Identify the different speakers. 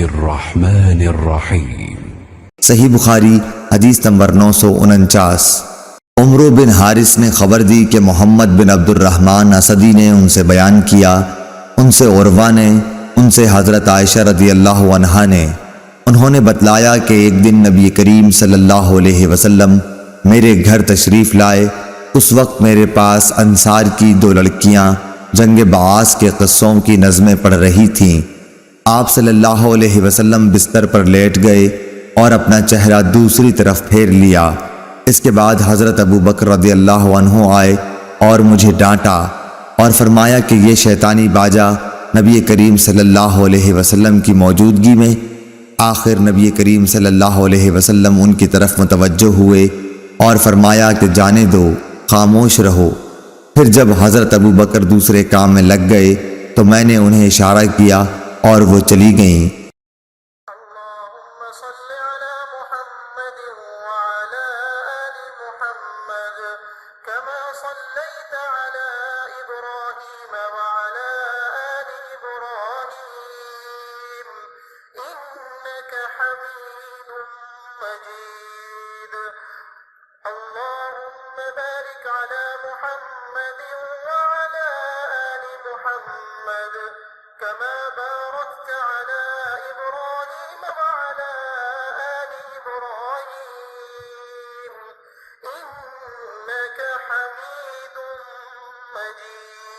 Speaker 1: الرحمن الرحیم۔
Speaker 2: صحیح بخاری حدیث نمبر 949۔ عمرو بن حارث نے خبر دی کہ محمد بن عبد الرحمن اسدی نے ان سے بیان کیا، ان سے عروہ نے، ان سے حضرت عائشہ رضی اللہ عنہا نے، انہوں نے بتلایا کہ ایک دن نبی کریم صلی اللہ علیہ وسلم میرے گھر تشریف لائے۔ اس وقت میرے پاس انصار کی 2 لڑکیاں جنگ بعاث کے قصوں کی نظمیں پڑھ رہی تھیں۔ آپ صلی اللہ علیہ وسلم بستر پر لیٹ گئے اور اپنا چہرہ دوسری طرف پھیر لیا۔ اس کے بعد حضرت ابو بکر رضی اللہ عنہ آئے اور مجھے ڈانٹا اور فرمایا کہ یہ شیطانی باجا نبی کریم صلی اللہ علیہ وسلم کی موجودگی میں۔ آخر نبی کریم صلی اللہ علیہ وسلم ان کی طرف متوجہ ہوئے اور فرمایا کہ جانے دو، خاموش رہو۔ پھر جب حضرت ابو بکر دوسرے کام میں لگ گئے تو میں نے انہیں اشارہ کیا اور وہ چلی گئیں۔
Speaker 3: اللهم صل على محمد وعلى آل محمد كما صليت على إبراهيم وعلى آل إبراهيم إنك حميد مجيد اللهم بارك على محمد وعلى آل محمد كما باركت على إبراهيم وعلى آل إبراهيم إنك حميد مجيد